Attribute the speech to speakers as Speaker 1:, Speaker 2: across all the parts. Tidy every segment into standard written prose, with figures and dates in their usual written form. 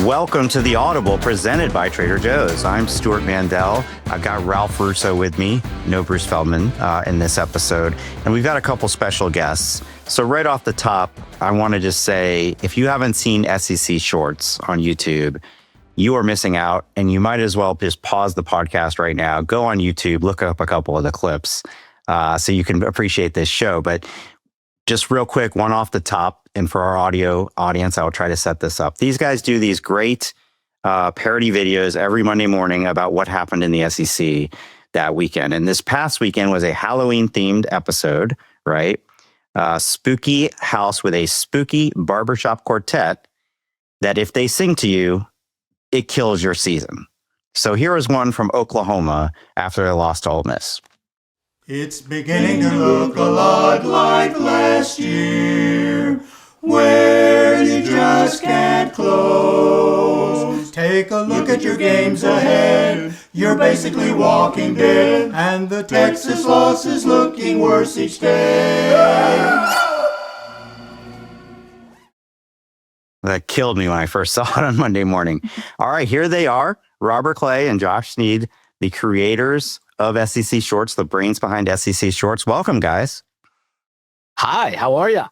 Speaker 1: Welcome to The Audible, presented by Trader Joe's. I'm Stuart Mandel. I've got Ralph Russo with me, no Bruce Feldman, in this episode. And we've got a couple special guests. So right off the top, I want to just say, if you haven't seen SEC Shorts on YouTube, you are missing out, and you might as well just pause the podcast right now, go on YouTube, look up a couple of the clips so you can appreciate this show. But just real quick, one off the top, and for our audio audience, I'll try to set this up. These guys do these great parody videos every Monday morning about what happened in the SEC that weekend. And this past weekend was a Halloween-themed episode, right? Spooky house with a spooky barbershop quartet that if they sing to you, it kills your season. So here is one from Oklahoma after they lost to Ole Miss.
Speaker 2: It's beginning to look a lot like last year, where you just can't close. Take a look at your games ahead. You're basically walking dead, and the Texas loss is looking worse each day.
Speaker 1: That killed me when I first saw it on Monday morning. All right, here they are, Robert Clay and Josh Snead, the creators of SEC Shorts, the brains behind SEC Shorts. Welcome, guys.
Speaker 3: Hi, how are you?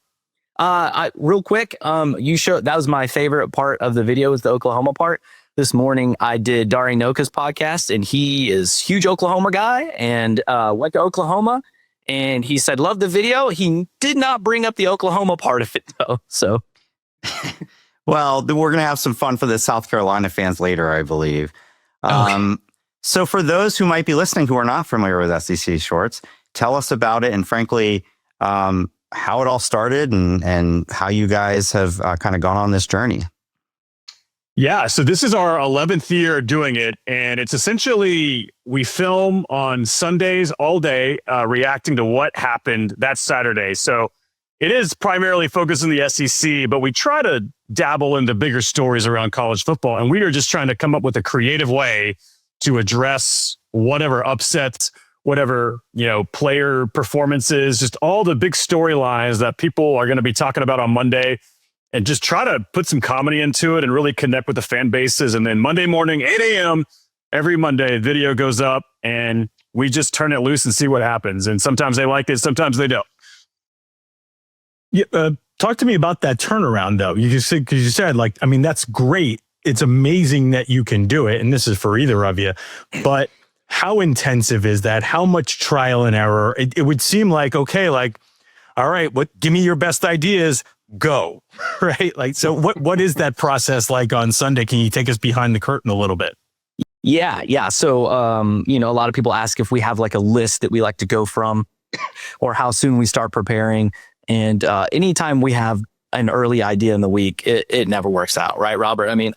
Speaker 3: Real quick, you showed that was my favorite part of the video, was the Oklahoma part. This morning, I did Dari Noka's podcast, and he is a huge Oklahoma guy and went to Oklahoma. And he said, love the video. He did not bring up the Oklahoma part of it, though. So,
Speaker 1: well, we're going to have some fun for the South Carolina fans later, I believe. Okay. So for those who might be listening who are not familiar with SEC Shorts, tell us about it and, frankly, how it all started and how you guys have kind of gone on this journey.
Speaker 4: Yeah, so this is our 11th year doing it, and it's essentially we film on Sundays all day, reacting to what happened that Saturday. So it is primarily focused on the SEC, but we try to dabble into bigger stories around college football, and we are just trying to come up with a creative way to address whatever upsets, whatever, player performances, just all the big storylines that people are going to be talking about on Monday, and just try to put some comedy into it and really connect with the fan bases. And then Monday morning, 8 a.m., every Monday, video goes up and we just turn it loose and see what happens. And sometimes they like it, sometimes they don't.
Speaker 5: Yeah, talk to me about that turnaround, though. You just said, because you said, that's great. It's amazing that you can do it. And this is for either of you. But how intensive is that? How much trial and error? It would seem like, okay, all right, give me your best ideas, go. Right? So what is that process like on Sunday? Can you take us behind the curtain a little bit?
Speaker 3: Yeah. So, a lot of people ask if we have a list that we like to go from or how soon we start preparing. And anytime we have an early idea in the week, it never works out, right, Robert? I mean,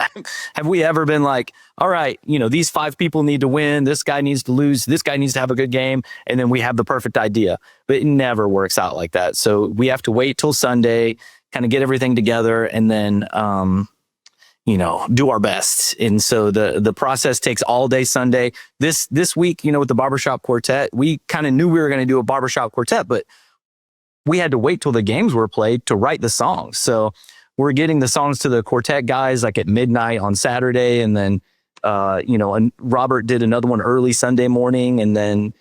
Speaker 3: have we ever been like, all right, these 5 people need to win, this guy needs to lose, this guy needs to have a good game, and then we have the perfect idea? But it never works out like that. So we have to wait till Sunday, kind of get everything together, and then, do our best. And so the process takes all day Sunday. This week, with the barbershop quartet, we kind of knew we were going to do a barbershop quartet, but we had to wait till the games were played to write the songs. So we're getting the songs to the quartet guys at midnight on Saturday. And then, and Robert did another one early Sunday morning. And then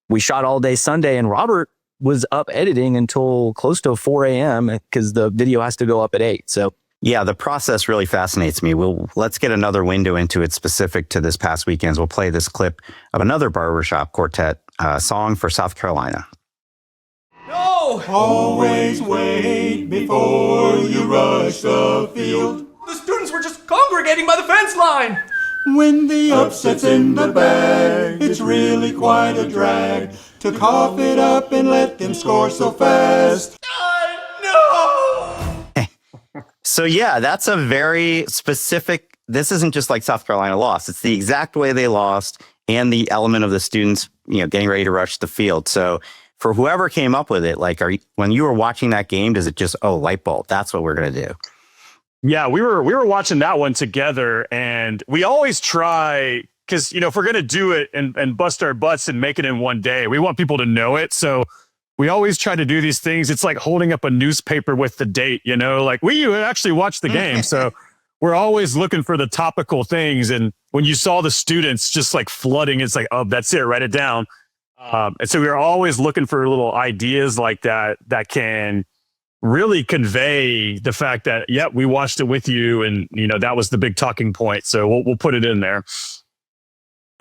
Speaker 3: we shot all day Sunday, and Robert was up editing until close to 4 a.m. because the video has to go up at 8. So
Speaker 1: yeah, the process really fascinates me. Let's get another window into it specific to this past weekend. We'll play this clip of another barbershop quartet song for South Carolina.
Speaker 2: No! Always wait before you rush the field.
Speaker 6: The students were just congregating by the fence line.
Speaker 2: When the upset's in the bag, it's really quite a drag to cough it up and let them score so fast.
Speaker 6: No!
Speaker 1: So yeah, that's a very specific, this isn't just like South Carolina lost. It's the exact way they lost and the element of the students, getting ready to rush the field. So for whoever came up with it, when you were watching that game, does it just, light bulb, that's what we're going to do?
Speaker 4: Yeah, we were watching that one together, and we always try, because, if we're going to do it and bust our butts and make it in one day, we want people to know it. So we always try to do these things. It's like holding up a newspaper with the date, we actually watched the game. So we're always looking for the topical things. And when you saw the students just like flooding, it's like, oh, that's it, write it down. And so we're always looking for little ideas like that can really convey the fact that, yep, we watched it with you. And, that was the big talking point. So we'll put it in there.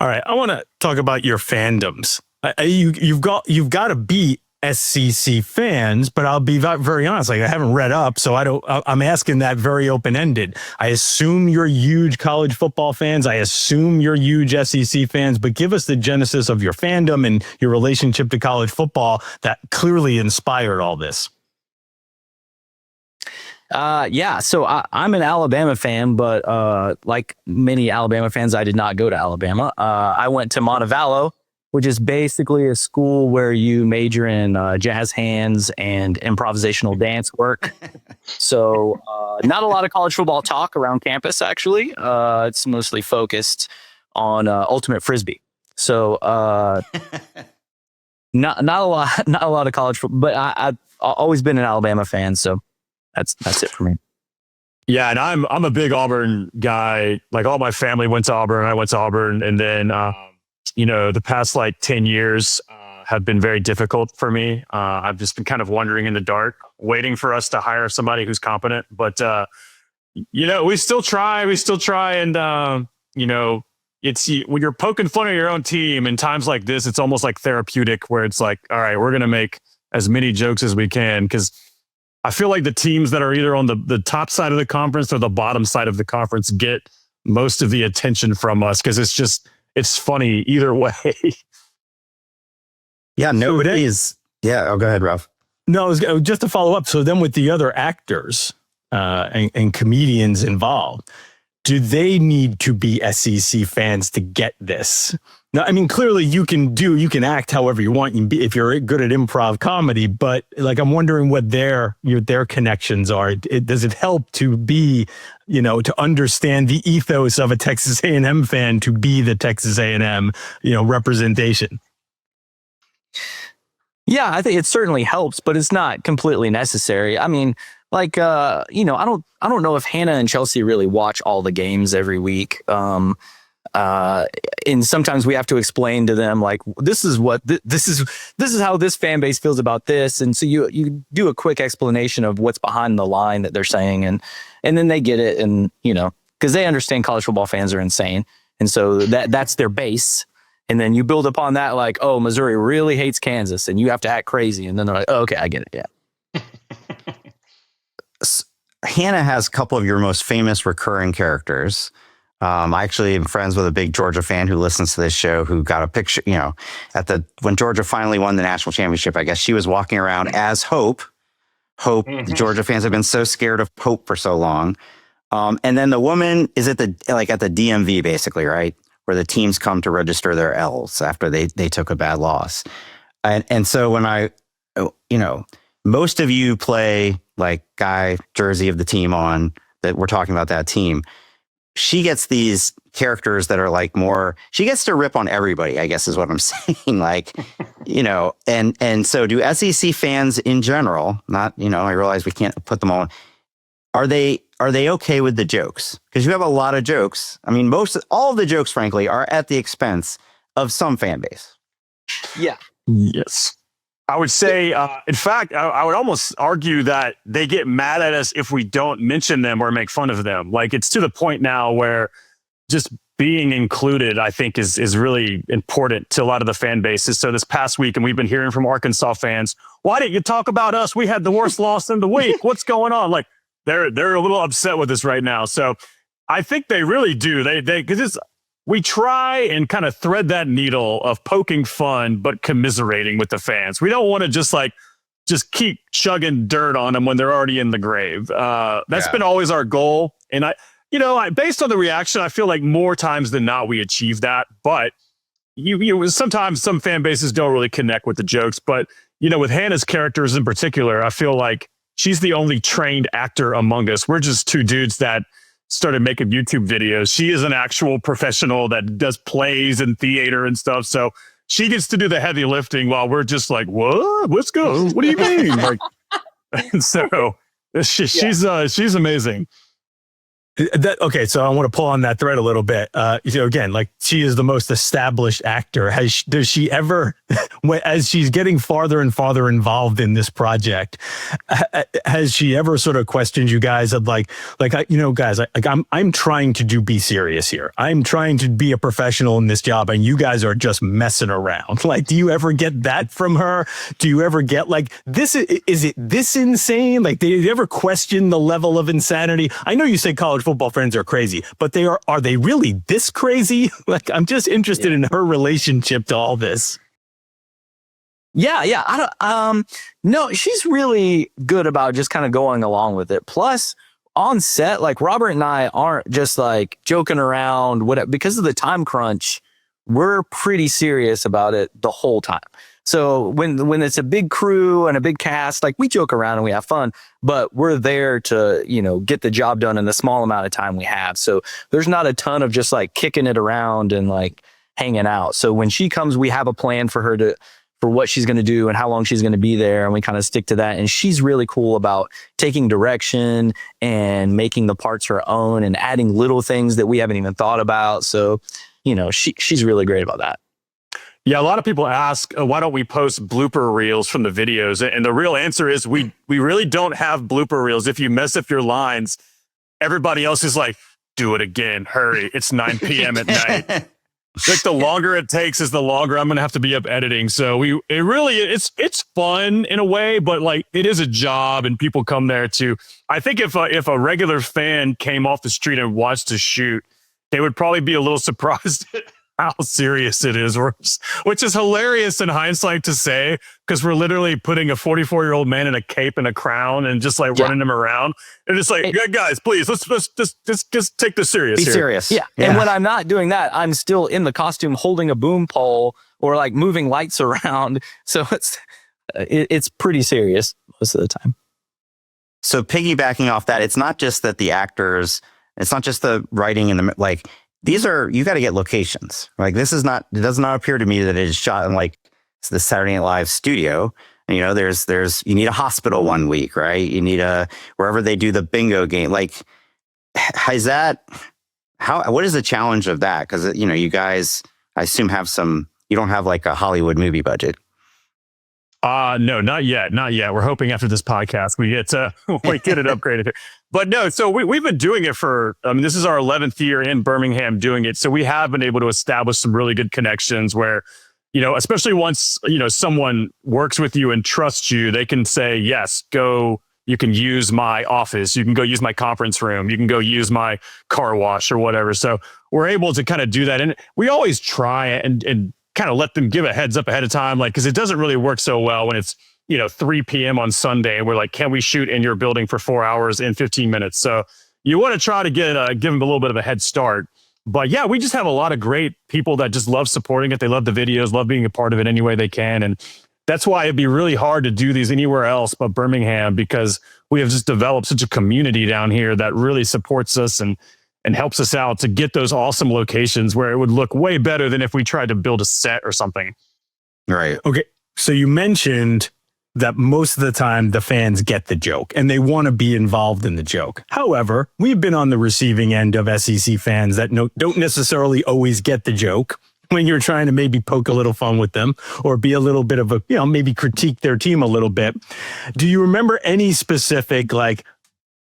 Speaker 5: All right. I want to talk about your fandoms. You've got to beat SEC fans, but I'll be very honest. Like, I haven't read up, so I'm asking that very open-ended. I assume you're huge college football fans. I assume you're huge SEC fans, but give us the genesis of your fandom and your relationship to college football that clearly inspired all this.
Speaker 3: So I'm an Alabama fan, but like many Alabama fans, I did not go to Alabama. I went to Montevallo, which is basically a school where you major in jazz hands and improvisational dance work. So not a lot of college football talk around campus, actually. It's mostly focused on ultimate frisbee. So not a lot of college football, but I've always been an Alabama fan. So that's it for me.
Speaker 4: Yeah, and I'm a big Auburn guy. Like, all my family went to Auburn. I went to Auburn, and then the past 10 years have been very difficult for me. I've just been kind of wandering in the dark, waiting for us to hire somebody who's competent. But we still try. And it's when you're poking fun at your own team in times like this, it's almost like therapeutic, where it's like, all right, we're gonna make as many jokes as we can, because I feel like the teams that are either on the top side of the conference or the bottom side of the conference get most of the attention from us, because it's funny either way.
Speaker 1: Yeah, no, it is. Yeah. Oh, go ahead, Ralph.
Speaker 5: No, just to follow up. So then with the other actors and comedians involved, do they need to be SEC fans to get this? No, I mean, clearly you can act however you want if you're good at improv comedy, but I'm wondering what their connections are. Does it help to be, to understand the ethos of a Texas A&M fan, to be the Texas A&M, representation?
Speaker 3: Yeah, I think it certainly helps, but it's not completely necessary. I mean, I don't know if Hannah and Chelsea really watch all the games every week. And sometimes we have to explain to them, this is how this fan base feels about this. And so you do a quick explanation of what's behind the line that they're saying. And then they get it. And, because they understand college football fans are insane. And so that's their base. And then you build upon that, oh, Missouri really hates Kansas and you have to act crazy. And then they're like, oh, okay, I get it. Yeah.
Speaker 1: Hannah has a couple of your most famous recurring characters. I actually am friends with a big Georgia fan who listens to this show, who got a picture, when Georgia finally won the national championship. I guess she was walking around as Hope.
Speaker 3: Mm-hmm.
Speaker 1: The Georgia fans have been so scared of Hope for so long. And then the woman is at the DMV, basically, right? Where the teams come to register their L's after they took a bad loss. And so when most of you play guy jersey of the team on that we're talking about, that team. She gets these characters that are more, she gets to rip on everybody, I guess is what I'm saying. And so do SEC fans in general, not, I realize we can't put them all, are they okay with the jokes? Because you have a lot of jokes. I mean, all of the jokes, frankly, are at the expense of some fan base.
Speaker 3: Yeah.
Speaker 4: Yes. I would say, in fact, I would almost argue that they get mad at us if we don't mention them or make fun of them. It's to the point now where just being included, I think, is really important to a lot of the fan bases. So this past week, and we've been hearing from Arkansas fans, why didn't you talk about us? We had the worst loss in the week. What's going on? They're a little upset with us right now. So I think they really do. Because we try and kind of thread that needle of poking fun, but commiserating with the fans. We don't want to just keep chugging dirt on them when they're already in the grave. That's been always our goal. And based on the reaction, I feel like more times than not, we achieve that. But sometimes some fan bases don't really connect with the jokes. But, with Hannah's characters in particular, I feel like she's the only trained actor among us. We're just two dudes that started making YouTube videos. She is an actual professional that does plays and theater and stuff. So she gets to do the heavy lifting while we're just like, what? Let's go. What do you mean? And so she's amazing.
Speaker 5: Okay, so I want to pull on that thread a little bit. Again, like she is the most established actor. Does she ever, as she's getting farther and farther involved in this project, has she ever sort of questioned you guys of guys, I'm trying to be serious here. I'm trying to be a professional in this job, and you guys are just messing around. Like, do you ever get that from her? Do you ever get like this? Is it this insane? Like, do you ever question the level of insanity? I know you say college football friends are crazy, but are they really this crazy? Like, I'm just interested in her relationship to all this.
Speaker 3: Yeah. I don't, no, she's really good about just kind of going along with it. Plus on set, like Robert and I aren't just like joking around, whatever, because of the time crunch, we're pretty serious about it the whole time. So when it's a big crew and a big cast, like we joke around and we have fun, but we're there to, get the job done in the small amount of time we have. So there's not a ton of just like kicking it around and like hanging out. So when she comes, we have a plan for her for what she's going to do and how long she's going to be there. And we kind of stick to that. And she's really cool about taking direction and making the parts her own and adding little things that we haven't even thought about. So, she's really great about that.
Speaker 4: Yeah, a lot of people ask, why don't we post blooper reels from the videos? And the real answer is we really don't have blooper reels. If you mess up your lines, everybody else is like, do it again, hurry. It's 9 p.m. at night. Like the longer it takes is the longer I'm going to have to be up editing. So it's fun in a way, but like it is a job and people come there to, I think if a regular fan came off the street and watched us shoot, they would probably be a little surprised at how serious it is, which is hilarious in hindsight to say, because we're literally putting a 44-year-old man in a cape and a crown and just like running him around. And it's like, guys, please, let's just take this serious.
Speaker 3: Be
Speaker 4: here.
Speaker 3: serious. Yeah. And when I'm not doing that, I'm still in the costume holding a boom pole or like moving lights around. So it's pretty serious most of the time.
Speaker 1: So piggybacking off that, it's not just that the actors, it's not just the writing and the you got to get locations. Like it does not appear to me that it is shot in like the Saturday Night Live studio. And, you need a hospital one week, right? You need wherever they do the bingo game. Like, what is the challenge of that? Because, you guys, I assume you don't have like a Hollywood movie budget.
Speaker 4: No, not yet. We're hoping after this podcast we get it upgraded here. But no, so we've been doing it this is our 11th year in Birmingham doing it. So we have been able to establish some really good connections where, especially once, someone works with you and trusts you, they can say, yes, go, you can use my office. You can go use my conference room. You can go use my car wash or whatever. So we're able to kind of do that. And we always try and kind of let them give a heads up ahead of time, like, because it doesn't really work so well when it's 3 p.m. on Sunday and we're like, can we shoot in your building for 4 hours in 15 minutes? So you want to try to give them a little bit of a head start. But yeah, we just have a lot of great people that just love supporting it. They love the videos, love being a part of it any way they can. And that's why it'd be really hard to do these anywhere else but Birmingham, because we have just developed such a community down here that really supports us and helps us out to get those awesome locations where it would look way better than if we tried to build a set or something.
Speaker 1: Right.
Speaker 5: Okay. So you mentioned that most of the time the fans get the joke and they want to be involved in the joke. However, we've been on the receiving end of SEC fans that don't necessarily always get the joke when you're trying to maybe poke a little fun with them or be a little bit of maybe critique their team a little bit. Do you remember any specific, like,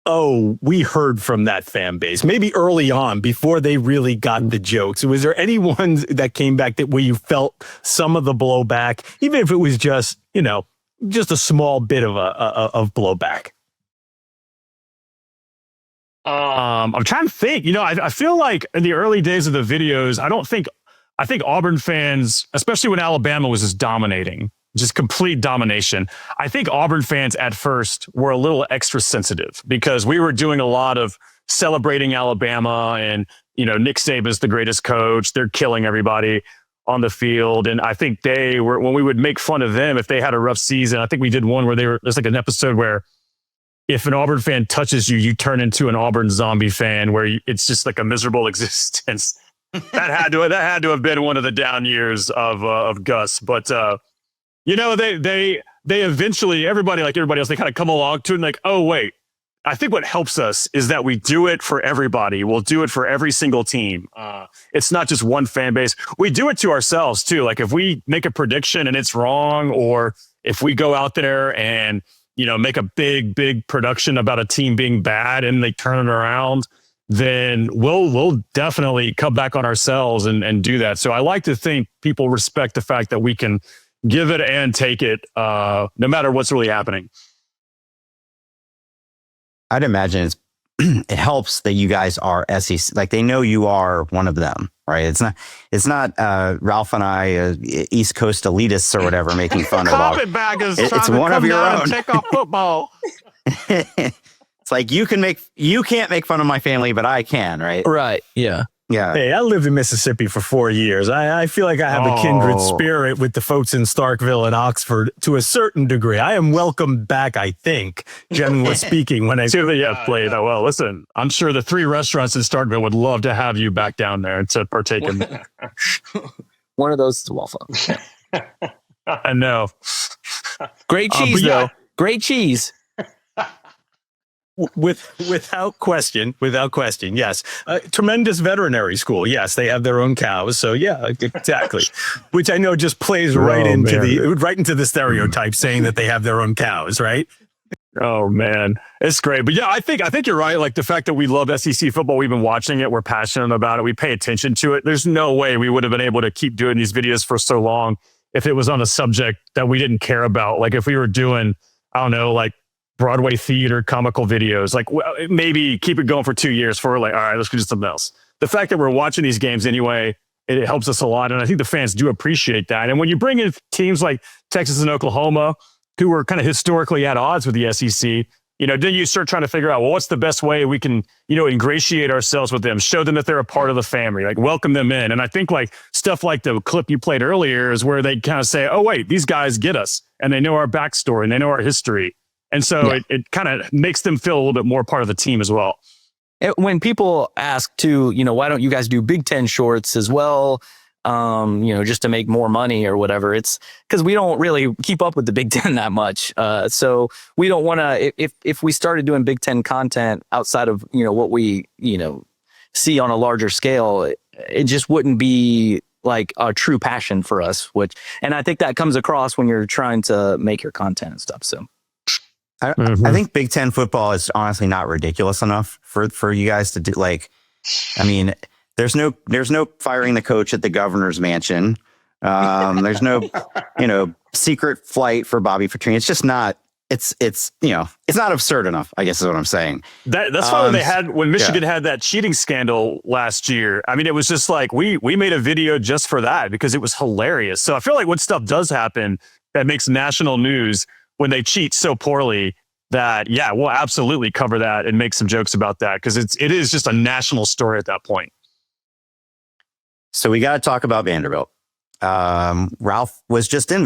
Speaker 5: oh, we heard from that fan base, maybe early on before they really got the jokes? Was there any ones that came back where you felt some of the blowback, even if it was just a small bit of blowback?
Speaker 4: I'm trying to think. I feel like in the early days of the videos, I think Auburn fans, especially when Alabama was just dominating, just complete domination. I think Auburn fans at first were a little extra sensitive because we were doing a lot of celebrating Alabama and, Nick Saban's the greatest coach. They're killing everybody on the field. And I think when we would make fun of them, if they had a rough season, I think we did one where there's like an episode where if an Auburn fan touches you, you turn into an Auburn zombie fan where it's just like a miserable existence. That had to have been one of the down years of Gus. But, they eventually, everybody else, they kind of come along to it and like, oh, wait, I think what helps us is that we do it for everybody. We'll do it for every single team. It's not just one fan base. We do it to ourselves too. Like if we make a prediction and it's wrong, or if we go out there and, make a big production about a team being bad and they turn it around, then we'll definitely come back on ourselves and do that. So I like to think people respect the fact that we can give it and take it, no matter what's really happening.
Speaker 1: I'd imagine it helps that you guys are SEC. Like they know you are one of them, right? It's not Ralph and I, East Coast elitists or whatever, making fun of all.
Speaker 4: Carpetbaggers
Speaker 1: It's one of your own.
Speaker 4: Take off football.
Speaker 1: It's like you can't make fun of my family, but I can, right?
Speaker 3: Right. Yeah.
Speaker 1: Yeah.
Speaker 5: Hey, I lived in Mississippi for 4 years. I feel like I have a kindred spirit with the folks in Starkville and Oxford to a certain degree. I am welcome back, I think, generally speaking, when I
Speaker 4: played. Oh, well, listen, I'm sure the 3 restaurants in Starkville would love to have you back down there to partake in.
Speaker 3: One of those is waffle.
Speaker 4: I know.
Speaker 3: Great cheese, though. Great cheese.
Speaker 5: Without question, yes. Tremendous veterinary school. Yes, they have their own cows. So yeah, exactly. Which I know just plays right into the stereotype, saying that they have their own cows, right?
Speaker 4: Oh man, it's great. But yeah, I think you're right. Like the fact that we love SEC football, we've been watching it, we're passionate about it, we pay attention to it. There's no way we would have been able to keep doing these videos for so long if it was on a subject that we didn't care about. Like if we were doing, I don't know, like Broadway theater comical videos, like maybe keep it going for 2 years for like, all right, let's do something else. The fact that we're watching these games anyway, it helps us a lot. And I think the fans do appreciate that. And when you bring in teams like Texas and Oklahoma, who were kind of historically at odds with the SEC, then you start trying to figure out, well, what's the best way we can, ingratiate ourselves with them, show them that they're a part of the family, like welcome them in. And I think like stuff like the clip you played earlier is where they kind of say, oh, wait, these guys get us and they know our backstory and they know our history. And so it kind of makes them feel a little bit more part of the team as well.
Speaker 3: When people ask too, why don't you guys do Big Ten shorts as well? Just to make more money or whatever. It's because we don't really keep up with the Big Ten that much. So we don't want to, if we started doing Big Ten content outside of, what we, see on a larger scale, it just wouldn't be like a true passion for us, and I think that comes across when you're trying to make your content and stuff. So.
Speaker 1: I think Big Ten football is honestly not ridiculous enough for you guys to do. Like, I mean, there's no firing the coach at the governor's mansion. There's no, secret flight for Bobby Petrino. It's just not. It's not absurd enough, I guess is what I'm saying.
Speaker 4: That's why when Michigan had that cheating scandal last year. I mean, it was just like we made a video just for that because it was hilarious. So I feel like when stuff does happen that makes national news, when they cheat so poorly, that we'll absolutely cover that and make some jokes about that because it is just a national story at that point.
Speaker 1: So we got to talk about Vanderbilt. Ralph was just at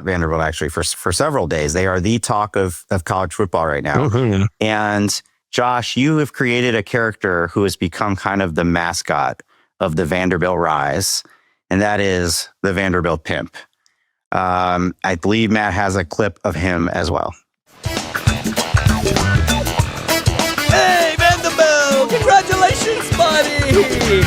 Speaker 1: Vanderbilt actually for several days. They are the talk of college football right now. Mm-hmm. And Josh, you have created a character who has become kind of the mascot of the Vanderbilt Rise, and that is the Vanderbilt Pimp. I believe Matt has a clip of him as well.
Speaker 6: Hey, Vanderbilt! Congratulations, buddy!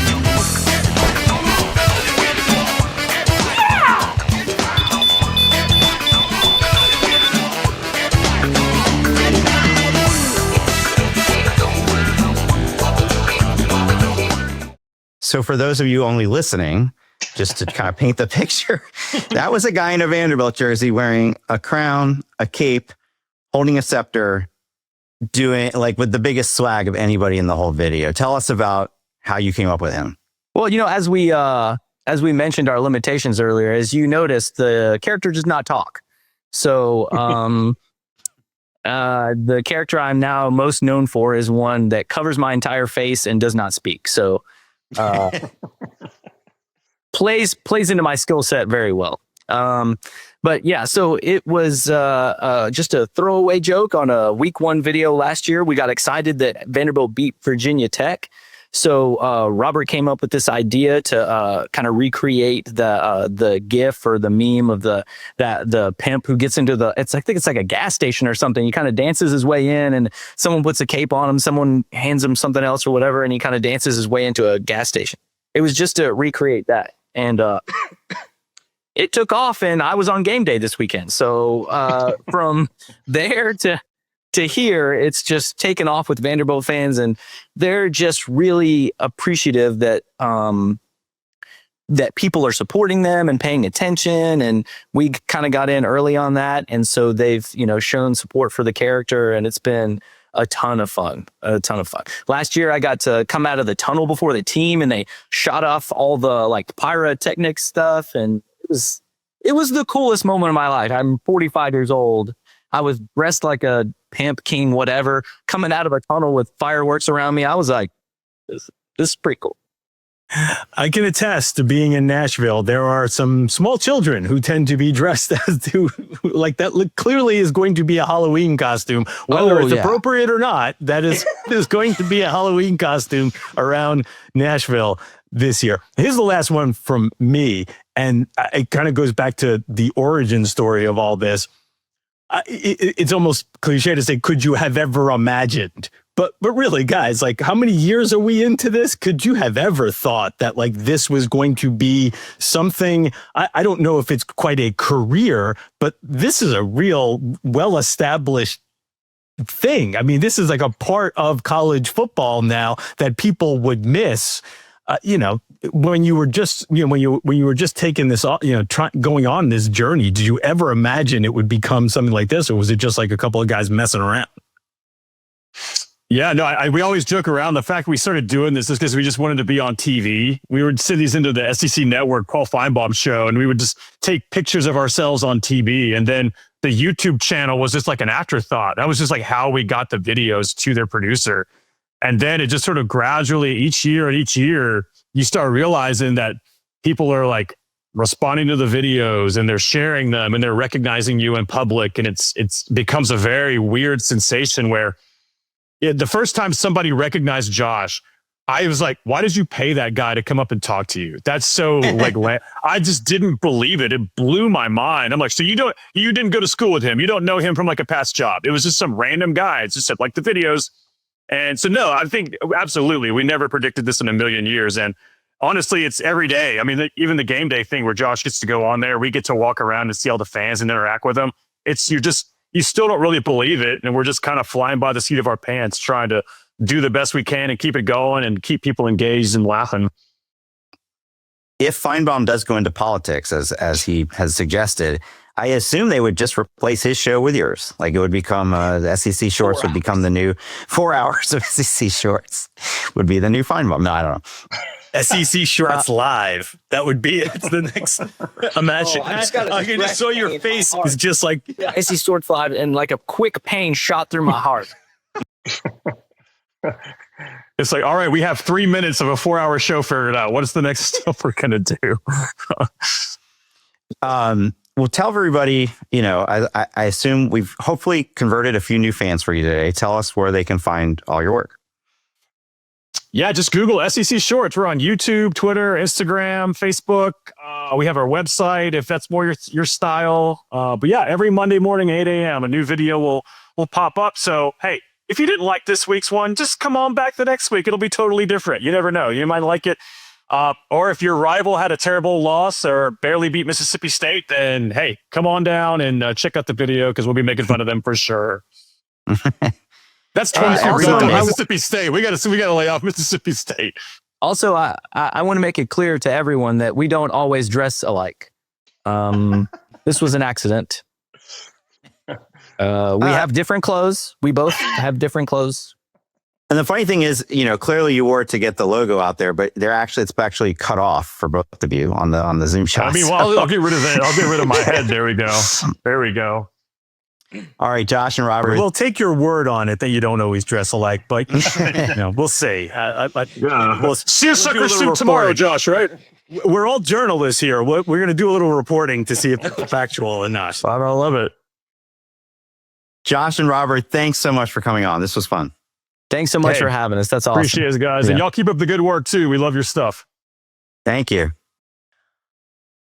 Speaker 1: So for those of you only listening, just to kind of paint the picture, that was a guy in a Vanderbilt jersey wearing a crown, a cape, holding a scepter, doing like with the biggest swag of anybody in the whole video. Tell us about how you came up with him.
Speaker 3: Well, as we mentioned our limitations earlier, as you noticed, the character does not talk. So the character I'm now most known for is one that covers my entire face and does not speak. So plays into my skill set very well. But yeah, so it was just a throwaway joke on a week 1 video last year. We got excited that Vanderbilt beat Virginia Tech. So Robert came up with this idea to kind of recreate the GIF or the meme of the pimp who gets into I think it's like a gas station or something. He kind of dances his way in, and someone puts a cape on him. Someone hands him something else or whatever, and he kind of dances his way into a gas station. It was just to recreate that, and it took off. And I was on game day this weekend, so from there to here, it's just taken off with Vanderbilt fans, and they're just really appreciative that that people are supporting them and paying attention. And we kind of got in early on that, and so they've shown support for the character, and it's been a ton of fun. Last year, I got to come out of the tunnel before the team, and they shot off all the like pyrotechnic stuff, and it was the coolest moment of my life. I'm 45 years old. I was dressed like a pimp, king, whatever, coming out of a tunnel with fireworks around me. I was like, this is pretty cool.
Speaker 5: I can attest to being in Nashville. There are some small children who tend to be dressed as to like that. Clearly is going to be a Halloween costume, whether it's appropriate or not. That is going to be a Halloween costume around Nashville this year. Here's the last one from me, and it kind of goes back to the origin story of all this. It's almost cliche to say, could you have ever imagined? But really, guys, like, how many years are we into this? Could you have ever thought that like this was going to be something? I don't know if it's quite a career, but this is a real well-established thing. I mean, this is like a part of college football now that people would miss. When you were just, when you were just taking this, going on this journey, did you ever imagine it would become something like this, or was it just like a couple of guys messing around?
Speaker 4: Yeah, no, we always joke around. The fact we started doing this is because we just wanted to be on TV. We would send these into the SEC Network Paul Feinbaum show, and we would just take pictures of ourselves on TV. And then the YouTube channel was just like an afterthought. That was just like how we got the videos to their producer. And then it just sort of gradually each year, you start realizing that people are like responding to the videos and they're sharing them and they're recognizing you in public. And it's becomes a very weird sensation where the first time somebody recognized Josh, I was like, why did you pay that guy to come up and talk to you? That's so like, I just didn't believe it. It blew my mind. I'm like, so you didn't go to school with him. You don't know him from like a past job. It was just some random guy. It's just like the videos. And so, no, I think absolutely. We never predicted this in a million years. And honestly, it's every day. I mean, even the game day thing where Josh gets to go on there, we get to walk around and see all the fans and interact with them. You still don't really believe it. And we're just kind of flying by the seat of our pants, trying to do the best we can and keep it going and keep people engaged and laughing.
Speaker 1: If Feinbaum does go into politics, as he has suggested, I assume they would just replace his show with yours. Like it would become the SEC Shorts would become the new 4 hours of SEC Shorts would be the new Feinbaum. No, I don't know.
Speaker 5: SEC Shorts live. That would be it. It's the next. Imagine. I can just show your face. It's just like
Speaker 3: SEC Shorts live, and like a quick pain shot through my heart.
Speaker 4: It's like, all right, we have 3 minutes of a 4-hour show figured out. What is the next stuff we're going to do?
Speaker 1: Well, tell everybody, I assume we've hopefully converted a few new fans for you today. Tell us where they can find all your work.
Speaker 4: Yeah, just Google SEC Shorts. We're on YouTube, Twitter, Instagram, Facebook. We have our website if that's more your style. But yeah, every Monday morning, 8 a.m., a new video will pop up. So, hey, if you didn't like this week's one, just come on back the next week. It'll be totally different. You never know. You might like it. Or if your rival had a terrible loss or barely beat Mississippi State, then hey, come on down and check out the video because we'll be making fun of them for sure. That's 24 Mississippi State. We got to lay off Mississippi State.
Speaker 3: Also, I want to make it clear to everyone that we don't always dress alike. This was an accident. We have different clothes. We both have different clothes.
Speaker 1: And the funny thing is, clearly you wore it to get the logo out there, but it's actually cut off for both of you on the Zoom shots.
Speaker 4: I mean, well, I'll get rid of that. I'll get rid of my head. There we go. There we go.
Speaker 1: All right, Josh and Robert.
Speaker 5: We'll take your word on it that you don't always dress alike, but we'll see.
Speaker 4: We'll seersucker suit tomorrow, Josh, right?
Speaker 5: We're all journalists here. We're going to do a little reporting to see if it's factual or not.
Speaker 4: I love it.
Speaker 1: Josh and Robert, thanks so much for coming on. This was fun.
Speaker 3: Thanks so much
Speaker 4: Hey,
Speaker 3: for having us. That's awesome.
Speaker 4: Appreciate it, guys. And y'all keep up the good work, too. We love your stuff.
Speaker 1: Thank you.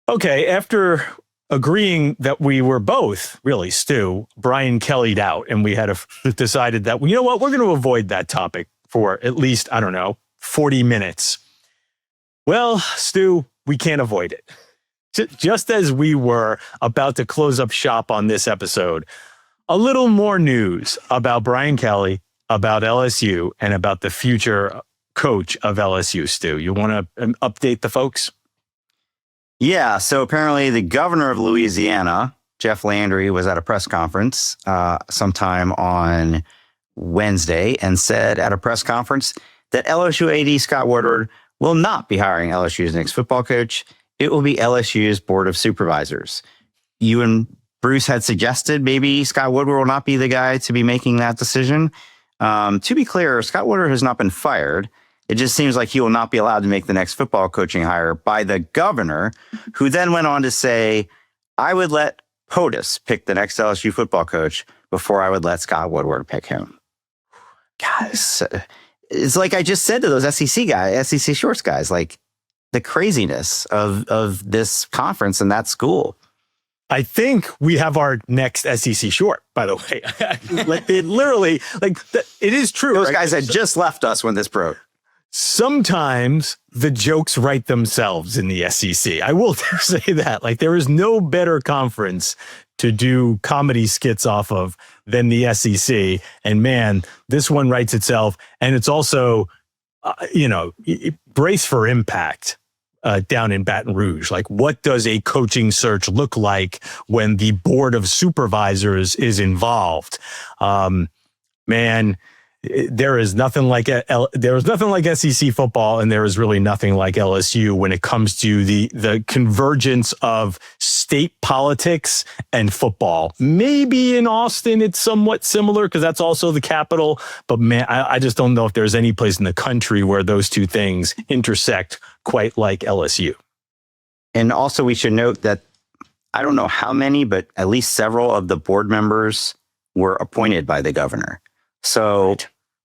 Speaker 5: Okay, after agreeing that we were both, really, Stu, Brian Kelly'd out, and we had decided that, well, you know what, we're going to avoid that topic for at least, 40 minutes. Well, Stu, we can't avoid it. Just as we were about to close up shop on this episode, a little more news about Brian Kelly, about LSU, and about the future coach of LSU, Stu. You want to update the folks?
Speaker 1: Yeah, so apparently the governor of Louisiana, Jeff Landry, was at a press conference sometime on Wednesday and said at a press conference that LSU AD Scott Woodward will not be hiring LSU's next football coach. It will be LSU's Board of Supervisors. You and Bruce had suggested maybe Scott Woodward will not be the guy to be making that decision. To be clear, Scott Woodward has not been fired. It just seems like he will not be allowed to make the next football coaching hire by the governor, who then went on to say, I would let POTUS pick the next LSU football coach before I would let Scott Woodward pick him. Guys, it's like I just said to those SEC Shorts guys, like the craziness of this conference and that school.
Speaker 5: I think we have our next SEC short, by the way. It is true.
Speaker 1: Those
Speaker 5: right?
Speaker 1: guys had just left us when this broke.
Speaker 5: Sometimes the jokes write themselves in the SEC. I will say that. Like, there is no better conference to do comedy skits off of than the SEC. And man, this one writes itself. And it's also, brace for impact down in Baton Rouge. Like, what does a coaching search look like when the Board of Supervisors is involved? Man, there is nothing like SEC football, and there is really nothing like LSU when it comes to the convergence of state politics and football. Maybe in Austin it's somewhat similar because that's also the capital, but man, I just don't know if there's any place in the country where those two things intersect quite like LSU.
Speaker 1: And also we should note that I don't know how many, but at least several of the board members were appointed by the governor. So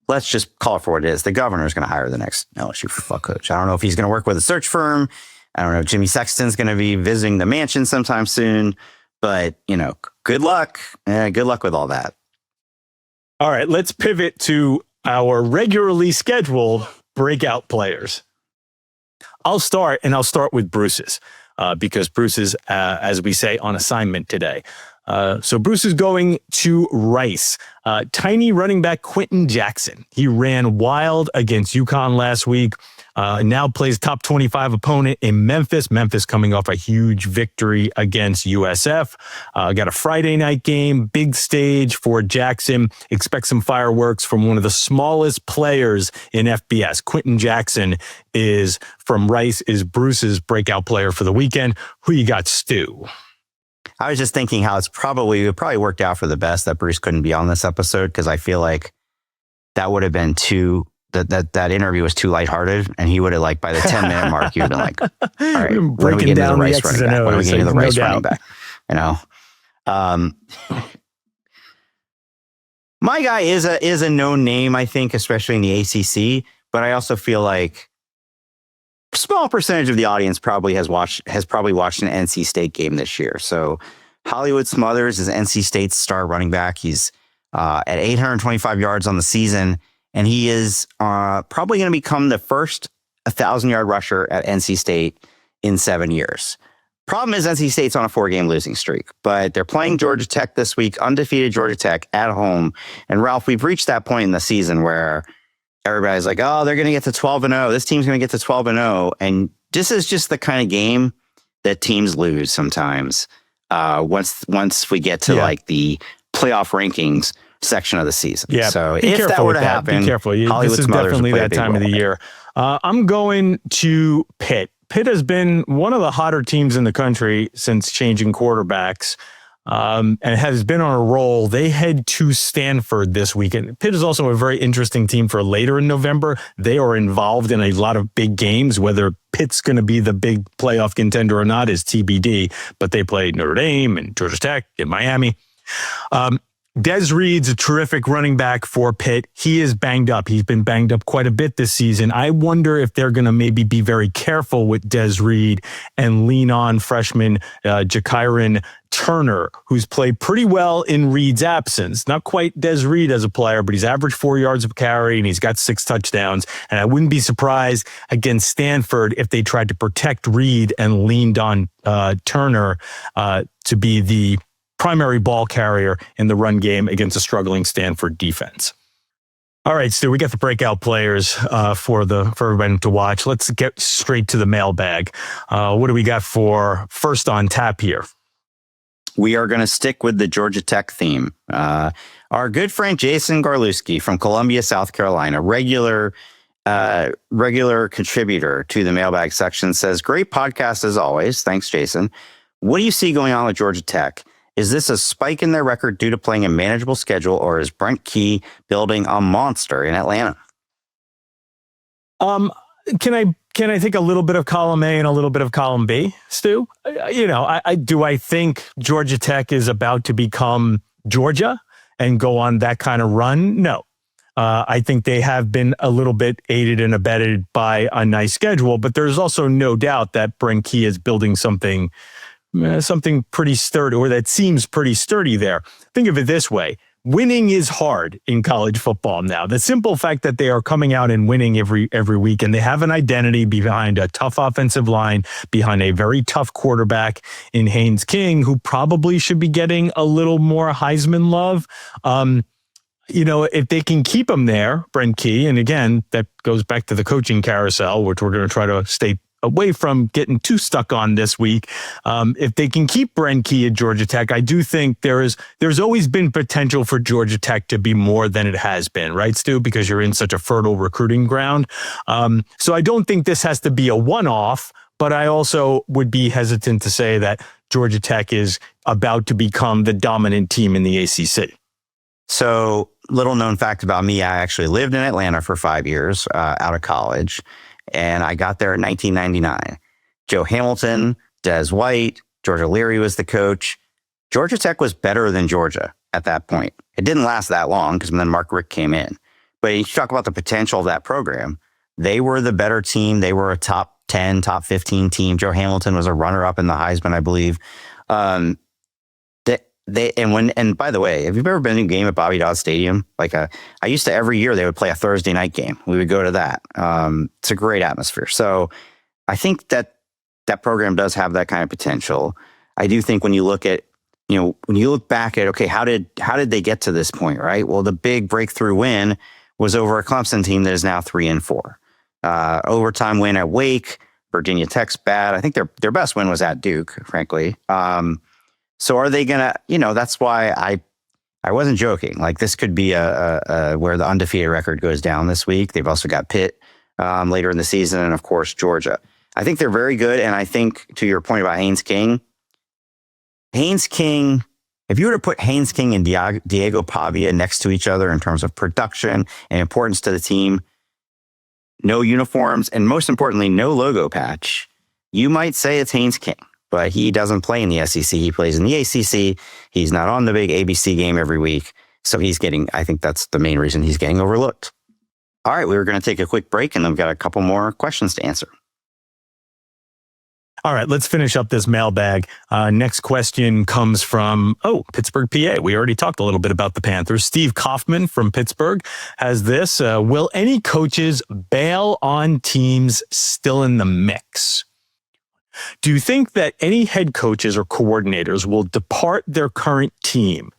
Speaker 1: let's just call it for what it is. The governor is going to hire the next LSU football coach. I don't know if he's going to work with a search firm. I don't know if Jimmy Sexton's going to be visiting the mansion sometime soon. But, good luck. Good luck with all that.
Speaker 5: All right, let's pivot to our regularly scheduled breakout players. I'll start with Bruce's because Bruce is, as we say, on assignment today. So Bruce is going to Rice. Tiny running back Quentin Jackson. He ran wild against UConn last week. Now plays top 25 opponent in Memphis. Memphis coming off a huge victory against USF. Got a Friday night game, big stage for Jackson. Expect some fireworks from one of the smallest players in FBS. Quentin Jackson is from Rice, is Bruce's breakout player for the weekend. Who you got, Stu?
Speaker 1: I was just thinking how it probably worked out for the best that Bruce couldn't be on this episode, because I feel like that would have been that interview was too lighthearted, and he would have, like, by the 10-minute mark, he would have been like, all right, when are we getting to the Rice running back? When are we getting to the Rice running back? My guy is a known name, I think, especially in the ACC, but I also feel like a small percentage of the audience probably has watched an NC State game this year. So Hollywood Smothers is NC State's star running back. He's at 825 yards on the season, and he is probably going to become the first 1,000-yard rusher at NC State in 7 years. Problem is NC State's on a 4-game losing streak, but they're playing Georgia Tech this week, undefeated Georgia Tech at home. And Ralph, we've reached that point in the season where everybody's like, oh, they're going to get to 12-0. This team's going to get to 12-0. And this is just the kind of game that teams lose sometimes once we get to like the playoff rankings section of the season.
Speaker 5: Yeah,
Speaker 1: so if that were to happen,
Speaker 5: be careful. This is definitely that time of the year. I'm going to Pitt. Pitt has been one of the hotter teams in the country since changing quarterbacks. And has been on a roll. They head to Stanford this weekend. Pitt is also a very interesting team for later in November. They are involved in a lot of big games. Whether Pitt's going to be the big playoff contender or not is TBD, but they play Notre Dame and Georgia Tech and Miami. Des Reed's a terrific running back for Pitt. He is banged up. He's been banged up quite a bit this season. I wonder if they're going to maybe be very careful with Des Reed and lean on freshman Jakiron Turner, who's played pretty well in Reed's absence. Not quite Des Reed as a player, but he's averaged 4 yards of carry and he's got 6 touchdowns. And I wouldn't be surprised against Stanford if they tried to protect Reed and leaned on Turner to be the primary ball carrier in the run game against a struggling Stanford defense. All right, Stu, we got the breakout players for everybody to watch. Let's get straight to the mailbag. What do we got for first on tap here?
Speaker 1: We are going to stick with the Georgia Tech theme. Our good friend Jason Garlewski from Columbia, South Carolina, regular contributor to the mailbag section, says, "Great podcast as always. Thanks, Jason. What do you see going on with Georgia Tech? Is this a spike in their record due to playing a manageable schedule, or is Brent Key building a monster in Atlanta?"
Speaker 5: Can I take a little bit of column A and a little bit of column B, Stu? I think Georgia Tech is about to become Georgia and go on that kind of run? No. I think they have been a little bit aided and abetted by a nice schedule, but there's also no doubt that Brent Key is building something pretty sturdy, or that seems pretty sturdy there. Think of it this way. Winning is hard in college football now. The simple fact that they are coming out and winning every week, and they have an identity behind a tough offensive line, behind a very tough quarterback in Haynes King, who probably should be getting a little more Heisman love. If they can keep him there, Brent Key, and again, that goes back to the coaching carousel, which we're going to try to stay away from getting too stuck on this week. If they can keep Brent Key at Georgia Tech, I do think there's always been potential for Georgia Tech to be more than it has been, right, Stu? Because you're in such a fertile recruiting ground. So I don't think this has to be a one-off, but I also would be hesitant to say that Georgia Tech is about to become the dominant team in the ACC.
Speaker 1: So, little known fact about me, I actually lived in Atlanta for 5 years out of college. And I got there in 1999. Joe Hamilton, Des White, George O'Leary was the coach. Georgia Tech was better than Georgia at that point. It didn't last that long because then Mark Richt came in. But you talk about the potential of that program. They were the better team. They were a top 10, top 15 team. Joe Hamilton was a runner-up in the Heisman, I believe. And by the way, have you ever been to a game at Bobby Dodd Stadium? I used to, every year they would play a Thursday night game. We would go to that. It's a great atmosphere. So I think that program does have that kind of potential. I do think when you look back at, okay, how did they get to this point, right? Well, the big breakthrough win was over a Clemson team that is now 3-4. Overtime win at Wake. Virginia Tech's bad. I think their best win was at Duke, frankly. So are they gonna? That's why I wasn't joking. This could be a where the undefeated record goes down this week. They've also got Pitt later in the season, and of course Georgia. I think they're very good, and I think to your point about Haynes King, if you were to put Haynes King and Diego Pavia next to each other in terms of production and importance to the team, no uniforms, and most importantly, no logo patch, you might say it's Haynes King. But he doesn't play in the SEC. He plays in the ACC. He's not on the big ABC game every week. So I think that's the main reason he's getting overlooked. All right, we were going to take a quick break, and then we've got a couple more questions to answer.
Speaker 5: All right, let's finish up this mailbag. Next question comes from, Pittsburgh, PA. We already talked a little bit about the Panthers. Steve Kaufman from Pittsburgh has this. Will any coaches bail on teams still in the mix? Do you think that any head coaches or coordinators will depart their current team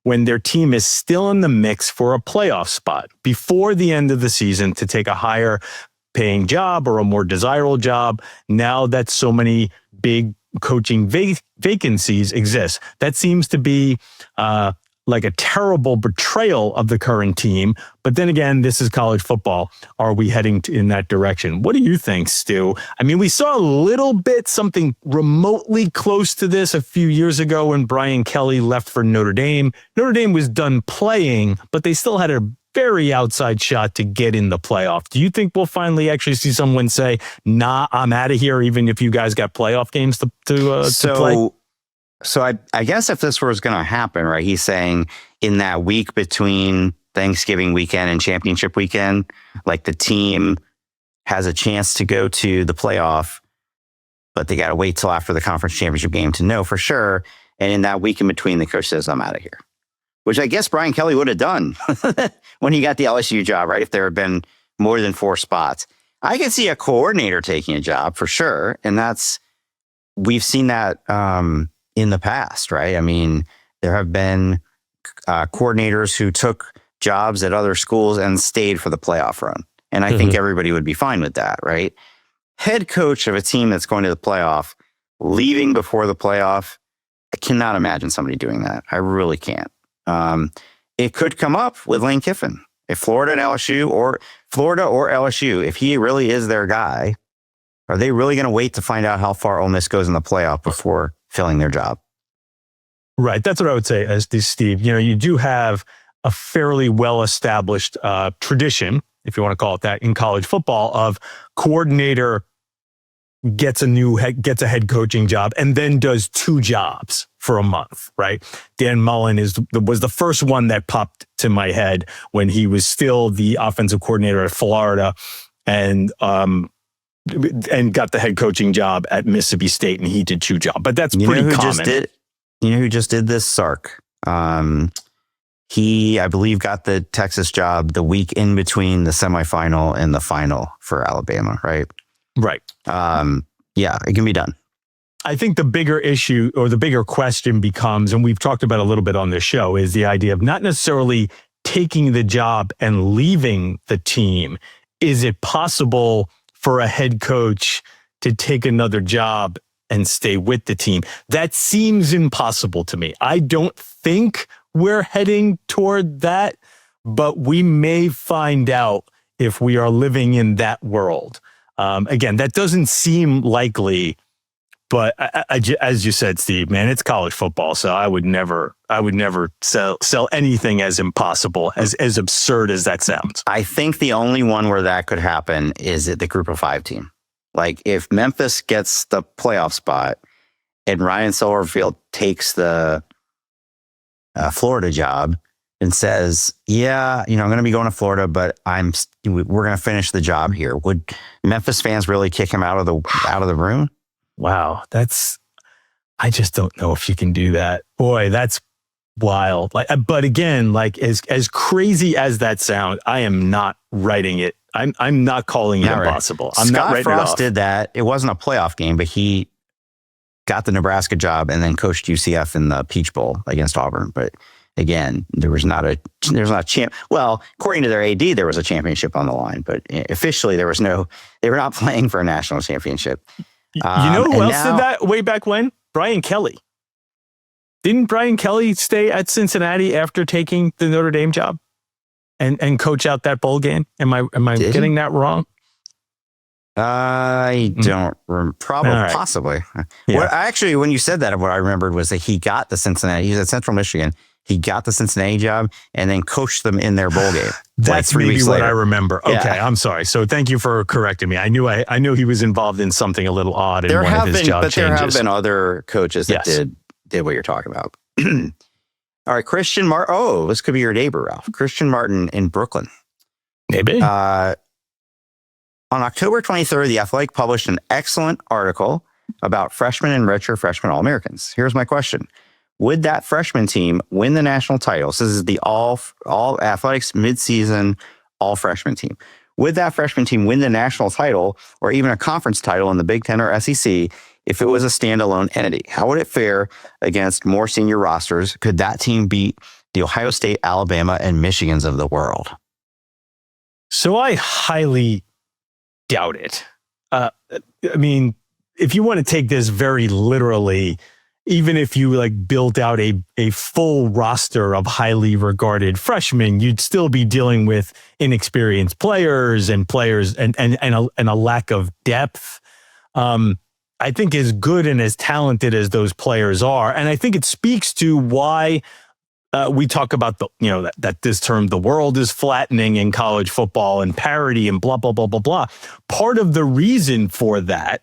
Speaker 5: when their team is still in the mix for a playoff spot before the end of the season to take a higher paying job or a more desirable job now that so many big coaching vacancies exist? That seems to be like a terrible betrayal of the current team. But then again, this is college football. Are we heading in that direction? What do you think, Stu? I mean, we saw a little bit, something remotely close to this a few years ago when Brian Kelly left for Notre Dame. Notre Dame was done playing, but they still had a very outside shot to get in the playoff. Do you think we'll finally actually see someone say, nah, I'm out of here, even if you guys got playoff games to play?
Speaker 1: So I guess if this was going to happen, right, he's saying in that week between Thanksgiving weekend and championship weekend, like the team has a chance to go to the playoff, but they got to wait till after the conference championship game to know for sure. And in that week in between, the coach says, I'm out of here, which I guess Brian Kelly would have done when he got the LSU job, right? If there had been more than 4 spots. I can see a coordinator taking a job for sure. And we've seen that in the past, right? I mean, there have been coordinators who took jobs at other schools and stayed for the playoff run. And I think everybody would be fine with that, right? Head coach of a team that's going to the playoff, leaving before the playoff, I cannot imagine somebody doing that. I really can't. It could come up with Lane Kiffin. If Florida or LSU, if he really is their guy, are they really going to wait to find out how far Ole Miss goes in the playoff before filling their job?
Speaker 5: Right. That's what I would say, as Steve. You do have a fairly well-established tradition, if you want to call it that, in college football, of coordinator gets a head coaching job and then does 2 jobs for a month, right? Dan Mullen was the first one that popped to my head when he was still the offensive coordinator at Florida and got the head coaching job at Mississippi State, and he did 2 jobs. But that's pretty common.
Speaker 1: You know who just did this? Sark. He, I believe, got the Texas job the week in between the semifinal and the final for Alabama, right?
Speaker 5: Right.
Speaker 1: Yeah, it can be done.
Speaker 5: I think the bigger issue or the bigger question becomes, and we've talked about a little bit on this show, is the idea of not necessarily taking the job and leaving the team. Is it possible for a head coach to take another job and stay with the team? That seems impossible to me. I don't think we're heading toward that, but we may find out if we are living in that world. Again, that doesn't seem likely, but as you said, Steve, man, it's college football, so I would never sell anything as impossible, as absurd as that sounds.
Speaker 1: I think the only one where that could happen is at the Group of 5 team. Like if Memphis gets the playoff spot and Ryan Silverfield takes the Florida job and says, yeah, I'm going to be going to Florida, but we're going to finish the job here. Would Memphis fans really kick him out of the room?
Speaker 5: Wow. I just don't know if you can do that. Boy, that's wild. But again, as crazy as that sounds, I am not writing it. I'm not calling it impossible. I'm not writing
Speaker 1: Scott Frost
Speaker 5: it off.
Speaker 1: did that. It wasn't a playoff game, but he got the Nebraska job and then coached UCF in the Peach Bowl against Auburn. But again, there was not a champ. Well, according to their AD, there was a championship on the line, but officially they were not playing for a national championship.
Speaker 5: You know who else did that way back when? Brian Kelly. Didn't Brian Kelly stay at Cincinnati after taking the Notre Dame job and coach out that bowl game? Am I getting that wrong?
Speaker 1: I don't probably possibly. Yeah. When you said that, what I remembered was that he got the Cincinnati. He was at Central Michigan. He got the Cincinnati job and then coached them in their bowl game.
Speaker 5: That's maybe what I remember. Okay, yeah. I'm sorry. So thank you for correcting me. I knew he was involved in something a little odd in one of his job changes.
Speaker 1: There have been other coaches that did what you're talking about. All right, Christian Martin. Oh, this could be your neighbor, Ralph. Christian Martin in Brooklyn.
Speaker 5: Maybe.
Speaker 1: On October 23rd, The Athletic published an excellent article about freshmen and redshirt freshman All-Americans. Here's my question. Would that freshman team win the national title? So this is the all athletics midseason all freshman team. Would that freshman team win the national title or even a conference title in the Big Ten or SEC if it was a standalone entity? How would it fare against more senior rosters? Could that team beat the Ohio State, Alabama, and Michigans of the world?
Speaker 5: So I highly doubt it. I mean, if you want to take this very literally, even if you built out a full roster of highly regarded freshmen, you'd still be dealing with inexperienced players and a lack of depth. I think as good and as talented as those players are, and I think it speaks to why we talk about that this term, the world is flattening in college football and parity and blah, blah, blah, blah, blah. Part of the reason for that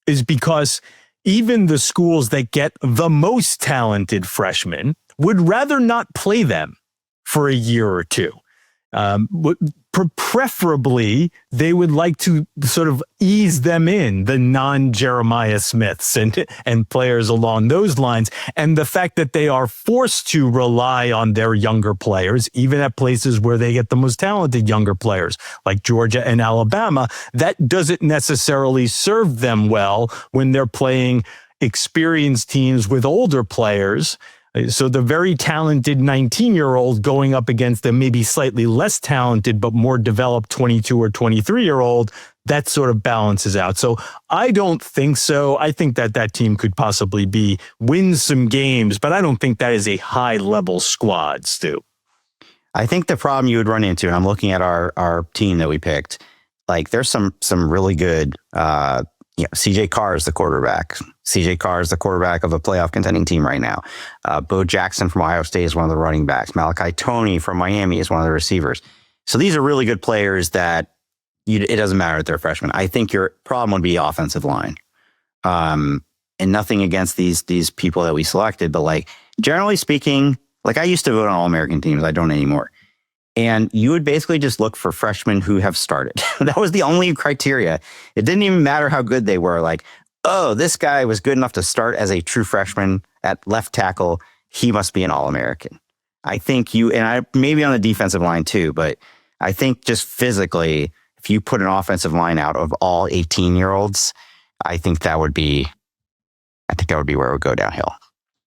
Speaker 5: is because even the schools that get the most talented freshmen would rather not play them for a year or two. Preferably, they would like to sort of ease them in, the non-Jeremiah Smiths and players along those lines. And the fact that they are forced to rely on their younger players, even at places where they get the most talented younger players, like Georgia and Alabama, that doesn't necessarily serve them well when they're playing experienced teams with older players. So the very talented 19-year-old going up against the maybe slightly less talented but more developed 22 or 23-year-old, that sort of balances out. So I don't think so. I think that team could possibly win some games, but I don't think that is a high-level squad, Stu.
Speaker 1: I think the problem you would run into, and I'm looking at our team that we picked, like there's some really good, CJ Carr is the quarterback. CJ Carr is the quarterback of a playoff contending team right now. Bo Jackson from Ohio State is one of the running backs. Malachi Toney from Miami is one of the receivers. So these are really good players that it doesn't matter if they're freshmen. I think your problem would be offensive line. And nothing against these people that we selected, but like generally speaking, like I used to vote on All-American teams. I don't anymore. And you would basically just look for freshmen who have started. That was the only criteria. It didn't even matter how good they were. Like, oh, this guy was good enough to start as a true freshman at left tackle. He must be an All-American. I think maybe on the defensive line too, but I think just physically, if you put an offensive line out of all 18-year-olds, I think that would be where it would go downhill.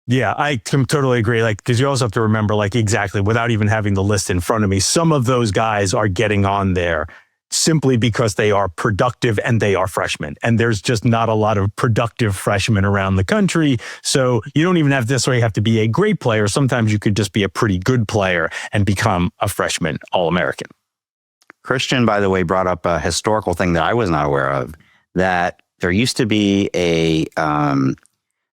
Speaker 5: Yeah, I can totally agree. Like, because you also have to remember, like, exactly, without even having the list in front of me, some of those guys are getting on there simply because they are productive and they are freshmen. And there's just not a lot of productive freshmen around the country. So you don't even have to be a great player. Sometimes you could just be a pretty good player and become a freshman All-American.
Speaker 1: Christian, by the way, brought up a historical thing that I was not aware of, that there used to be the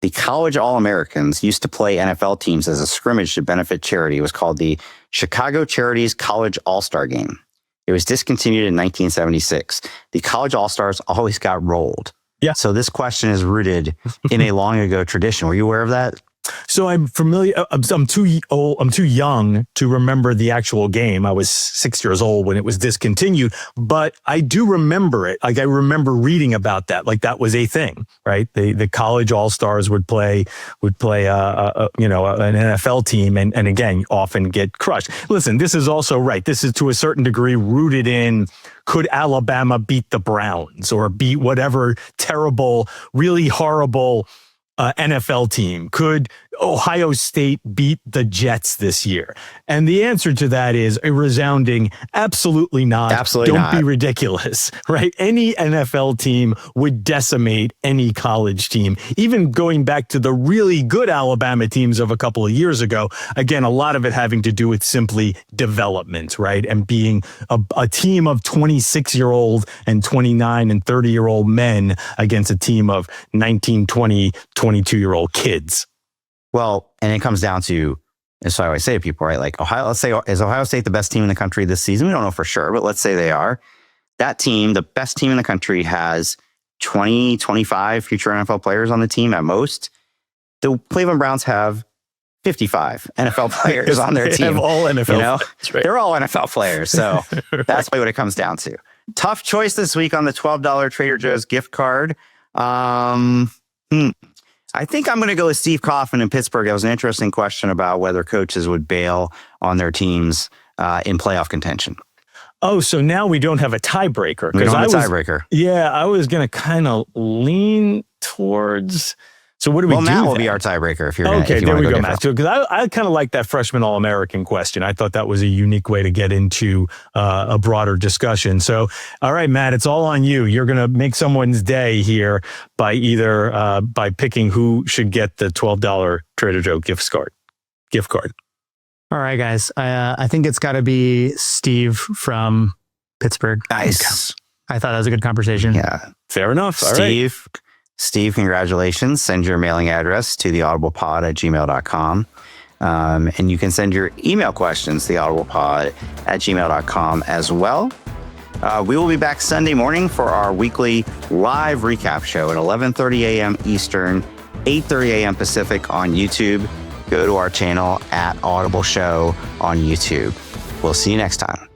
Speaker 1: college All-Americans used to play NFL teams as a scrimmage to benefit charity. It was called the Chicago Charities College All-Star Game. It was discontinued in 1976. The college All-Stars always got rolled.
Speaker 5: Yeah.
Speaker 1: So this question is rooted in a long ago tradition. Were you aware of that?
Speaker 5: So I'm familiar. I'm too old. I'm too young to remember the actual game. I was 6 years old when it was discontinued, but I do remember it. Like I remember reading about that. Like that was a thing, right? The college all-stars would play an NFL team and again, often get crushed. Listen, this is also right. This is to a certain degree rooted in, could Alabama beat the Browns or beat whatever terrible, really horrible NFL team? Could Ohio State beat the Jets this year? And the answer to that is a resounding absolutely not.
Speaker 1: Absolutely not.
Speaker 5: Don't be ridiculous, right? Any NFL team would decimate any college team, even going back to the really good Alabama teams of a couple of years ago. Again, a lot of it having to do with simply development, right? And being a team of 26-year-old and 29 and 30-year-old men against a team of 19, 20, 22-year-old kids.
Speaker 1: Well, and it comes down to, as I always say to people, right? Like let's say, is Ohio State the best team in the country this season? We don't know for sure, but let's say they are. That team, the best team in the country, has 20, 25 future NFL players on the team at most. The Cleveland Browns have 55 NFL players on their team.
Speaker 5: They have all NFL.
Speaker 1: You know?
Speaker 5: That's right.
Speaker 1: They're all NFL players. So that's what it comes down to. Tough choice this week on the $12 Trader Joe's gift card. I think I'm going to go with Steve Kaufman in Pittsburgh. That was an interesting question about whether coaches would bail on their teams in playoff contention.
Speaker 5: Oh, so now we don't have a tiebreaker.
Speaker 1: We don't have a tiebreaker.
Speaker 5: Yeah, I was going to kind of lean towards. So what do we do?
Speaker 1: Well, Matt will
Speaker 5: then?
Speaker 1: be our tiebreaker if you're
Speaker 5: okay. There we go,
Speaker 1: Matt.
Speaker 5: Because I kind of like that freshman All-American question. I thought that was a unique way to get into a broader discussion. So, all right, Matt, it's all on you. You're going to make someone's day here by by picking who should get the $12 Trader Joe gift card.
Speaker 7: All right, guys. I think it's got to be Steve from Pittsburgh.
Speaker 1: Nice.
Speaker 7: Okay. I thought that was a good conversation.
Speaker 1: Yeah.
Speaker 5: Fair enough. All
Speaker 1: Steve. Right. Steve, congratulations. Send your mailing address to theaudiblepod@gmail.com. And you can send your email questions to theaudiblepod@gmail.com as well. We will be back Sunday morning for our weekly live recap show at 11:30 a.m. Eastern, 8:30 a.m. Pacific on YouTube. Go to our channel at Audible Show on YouTube. We'll see you next time.